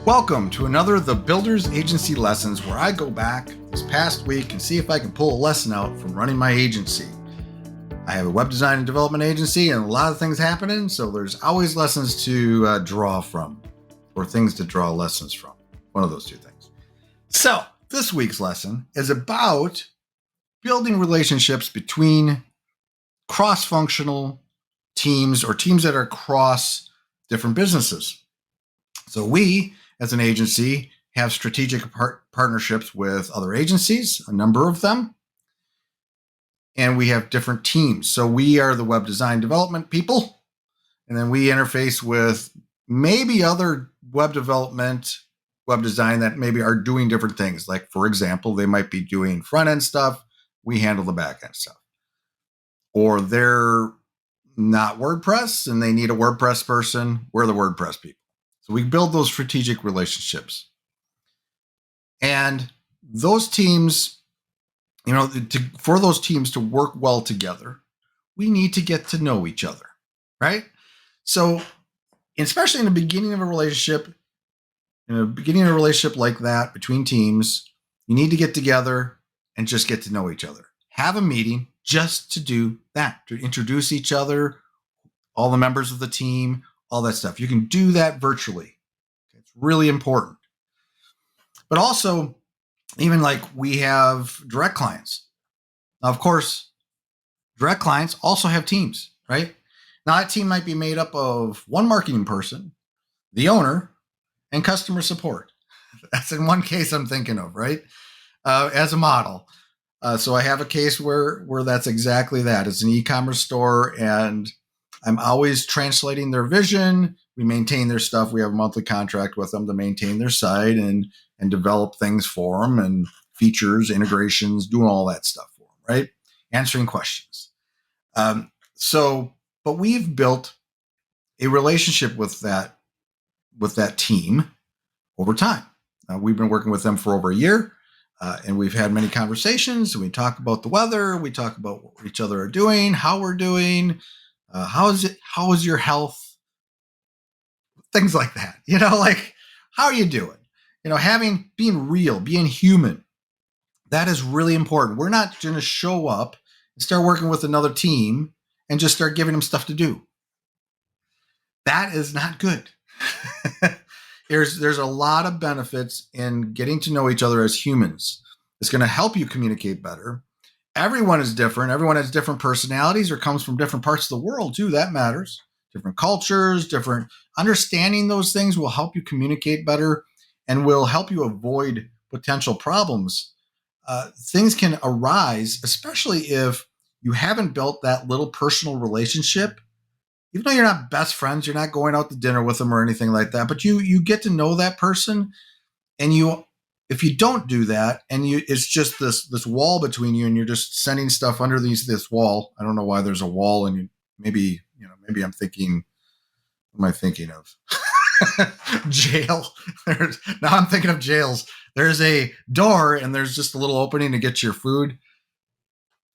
Welcome to another of the Builders Agency Lessons, where I go back this past week and see if I can pull a lesson out from running my agency. I have a web design and development agency and a lot of things happening, so there's always lessons to draw from, or things to draw lessons from. One of those two things. So this week's lesson is about building relationships between cross-functional teams or teams that are across different businesses. So we, as an agency, have strategic partnerships with other agencies, a number of them, and we have different teams. So we are the web design development people, and then we interface with maybe other web development, web design that maybe are doing different things. Like, for example, they might be doing front-end stuff. We handle the back-end stuff. Or they're not WordPress and they need a WordPress person. We're the WordPress people. So we build those strategic relationships. And those teams, for those teams to work well together, we need to get to know each other, right? So, especially in the beginning of a relationship, like that between teams, you need to get together and just get to know each other. Have a meeting just to do that, to introduce each other, all the members of the team, all that stuff. You can do that virtually. It's really important. But also, even like we have direct clients. Now, of course, direct clients also have teams, right? Now, that team might be made up of one marketing person, the owner, and customer support. That's in one case I'm thinking of, right? As a model. So I have a case where that's exactly that. It's an e-commerce store, and I'm always translating their vision. We maintain their stuff. We have a monthly contract with them to maintain their site and develop things for them and features, integrations, doing all that stuff for them, right? Answering questions. But we've built a relationship with that team over time. We've been working with them for over a year, and we've had many conversations. We talk about the weather. We talk about what each other are doing, how we're doing. How is your health? Things like that, like, how are you doing? Being real, being human, that is really important. We're not going to show up and start working with another team and just start giving them stuff to do. That is not good. There's a lot of benefits in getting to know each other as humans. It's going to help you communicate better. Everyone is different. Everyone has different personalities or comes from different parts of the world too. That matters. Different cultures, different understanding those things will help you communicate better and will help you avoid potential problems. Things can arise, especially if you haven't built that little personal relationship. Even though you're not best friends, you're not going out to dinner with them or anything like that, but you get to know that person, and if you don't do that and it's just this wall between you and you're just sending stuff under this wall. I don't know why there's a wall, and maybe I'm thinking, what am I thinking of? Jail. Now I'm thinking of jails. There's a door and there's just a little opening to get your food.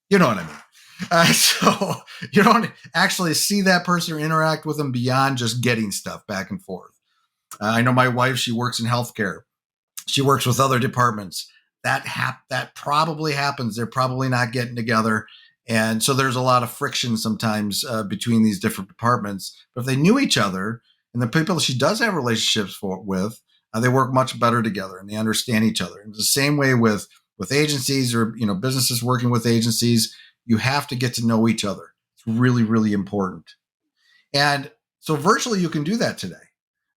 You know what I mean? So you don't actually see that person or interact with them beyond just getting stuff back and forth. I know my wife, she works in healthcare. She works with other departments. That probably happens. They're probably not getting together. And so there's a lot of friction sometimes between these different departments. But if they knew each other, and the people she does have relationships with, they work much better together and they understand each other. And it's the same way with agencies or businesses working with agencies. You have to get to know each other. It's really, really important. And so virtually you can do that today.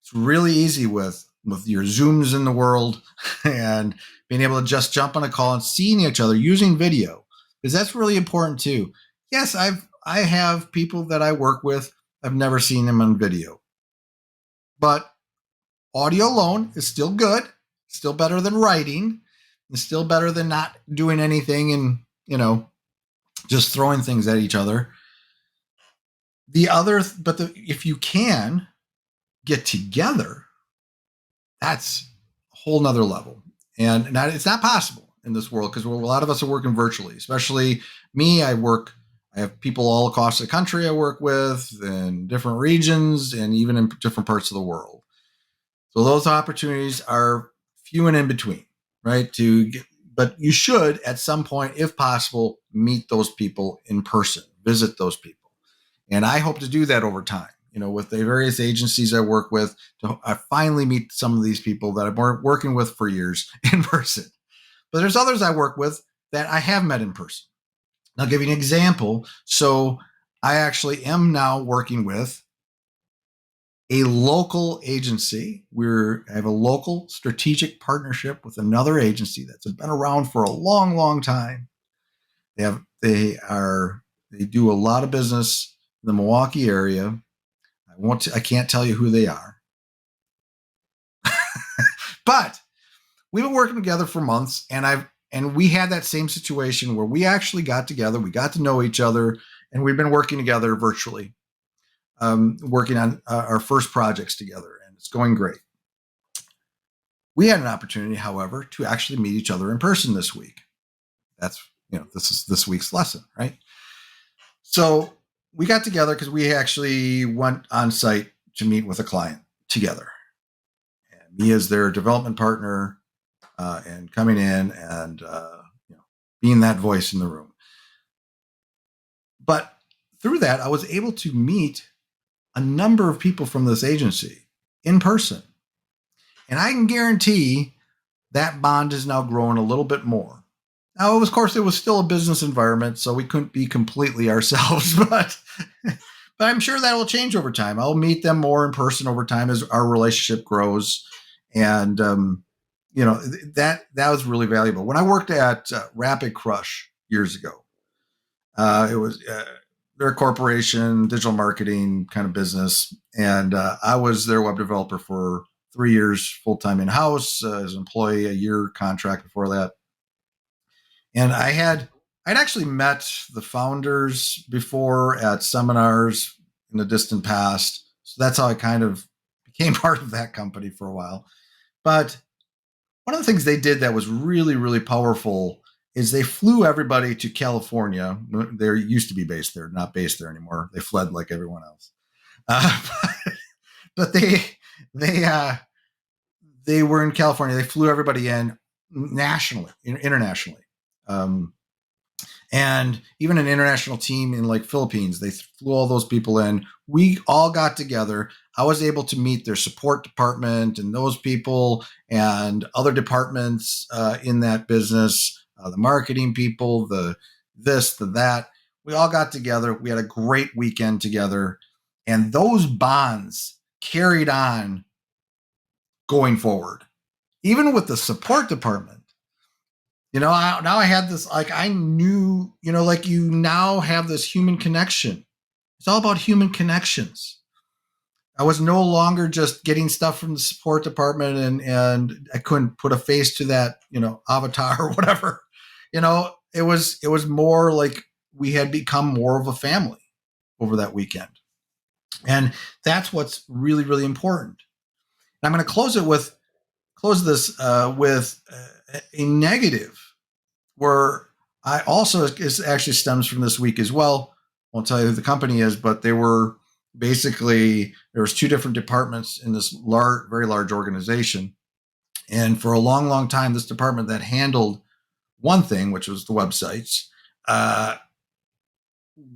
It's really easy with your Zooms in the world and being able to just jump on a call and seeing each other using video, because that's really important too. Yes, I have people that I work with. I've never seen them on video, but audio alone is still good. Still better than writing. It's still better than not doing anything and, just throwing things at each other. If you can get together, that's a whole nother level. And it's not possible in this world because a lot of us are working virtually, especially me. I have people all across the country I work with in different regions and even in different parts of the world. So those opportunities are few and in between, right? But you should, at some point, if possible, meet those people in person, visit those people. And I hope to do that over time, with the various agencies I work with, I finally meet some of these people that I've been working with for years in person. But there's others I work with that I have met in person. I'll give you an example. So I actually am now working with a local agency. I have a local strategic partnership with another agency that's been around for a long, long time. They do a lot of business in the Milwaukee area. I can't tell you who they are, but we've been working together for months, and we had that same situation where we actually got together, we got to know each other, and we've been working together virtually, working on our first projects together, and it's going great. We had an opportunity, however, to actually meet each other in person this week. This is this week's lesson, right? So we got together because we actually went on site to meet with a client together. And me as their development partner, and coming in and being that voice in the room. But through that, I was able to meet a number of people from this agency in person. And I can guarantee that bond is now growing a little bit more. Now, of course, it was still a business environment, so we couldn't be completely ourselves, but I'm sure that will change over time. I'll meet them more in person over time as our relationship grows. And, that was really valuable. When I worked at Rapid Crush years ago, it was they're a corporation, digital marketing kind of business, and I was their web developer for 3 years, full time in house as an employee, a year contract before that. And I'd actually met the founders before at seminars in the distant past, so that's how I kind of became part of that company for a while. But one of the things they did that was really, really powerful is they flew everybody to California. They used to be based there, not based there anymore. They fled like everyone else. But they were in California. They flew everybody in nationally, internationally. And even an international team in like Philippines, they flew all those people in. We all got together. I was able to meet their support department and those people and other departments in that business, the marketing people, the this, the that. We all got together. We had a great weekend together. And those bonds carried on going forward, even with the support department. Now I had this, like, I knew, like, you now have this human connection. It's all about human connections. I was no longer just getting stuff from the support department and I couldn't put a face to that, avatar or whatever. It was more like we had become more of a family over that weekend. And that's what's really, really important. And I'm going to close this with a negative, where I also, it actually stems from this week as well. I won't tell you who the company is, but there was 2 different departments in this very large organization. And for a long, long time, this department that handled one thing, which was the websites,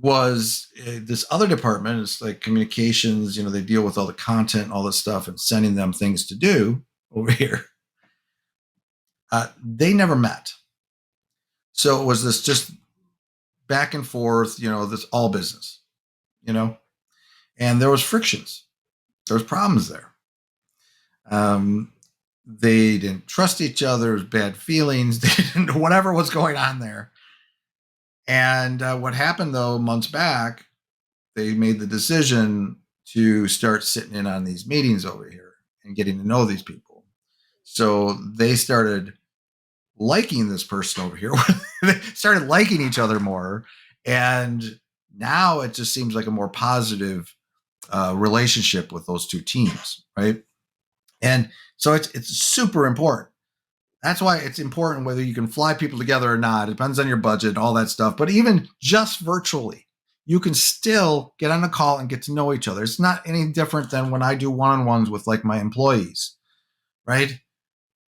was this other department. It's like communications, they deal with all the content and all this stuff and sending them things to do over here. They never met. So it was this just back and forth, this all business, and there was frictions. There was problems there. They didn't trust each other. There was bad feelings. They didn't know whatever was going on there. And what happened, though, months back, they made the decision to start sitting in on these meetings over here and getting to know these people. So they started liking this person over here. They started liking each other more. And now it just seems like a more positive relationship with those 2 teams, right? And so it's super important. That's why it's important whether you can fly people together or not. It depends on your budget and all that stuff. But even just virtually, you can still get on a call and get to know each other. It's not any different than when I do one-on-ones with like my employees. right?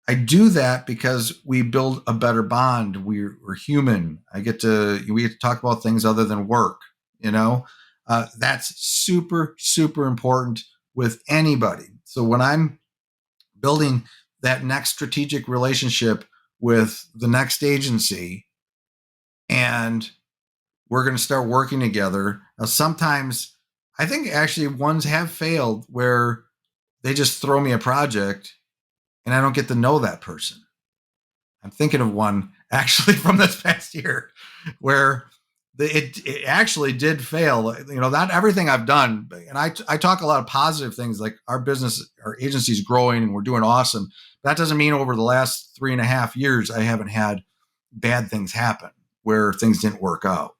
I do that because we build a better bond. We're human. We get to talk about things other than work. You know, that's super super important with anybody. So when I'm building that next strategic relationship with the next agency, and we're going to start working together. Now, sometimes I think actually ones have failed where they just throw me a project and I don't get to know that person. I'm thinking of one actually from this past year where it actually did fail. You know, not everything I've done, and I talk a lot of positive things like our business, our agency is growing and we're doing awesome. That doesn't mean over the last 3.5 years I haven't had bad things happen where things didn't work out.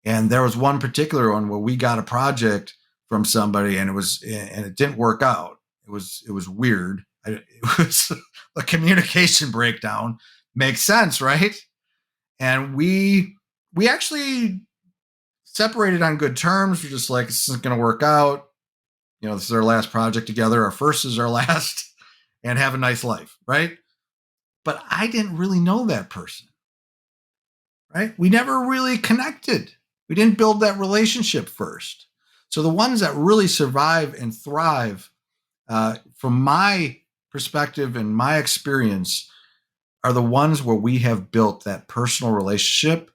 And there was one particular one where we got a project from somebody and it didn't work out. It was weird. It was a communication breakdown. Makes sense, right? And we actually separated on good terms. We're just like, this isn't going to work out. You know, this is our last project together. Our first is our last, and have a nice life, right? But I didn't really know that person, right? We never really connected. We didn't build that relationship first. So the ones that really survive and thrive, from my perspective and my experience, are the ones where we have built that personal relationship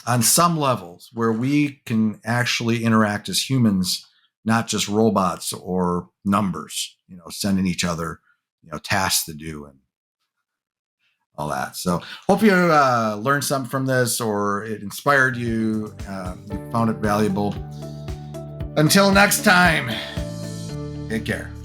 on some levels where we can actually interact as humans, not just robots or numbers, you know, sending each other, you know, tasks to do and all that. So hope you learned something from this, or it inspired you. You found it valuable. Until next time, take care.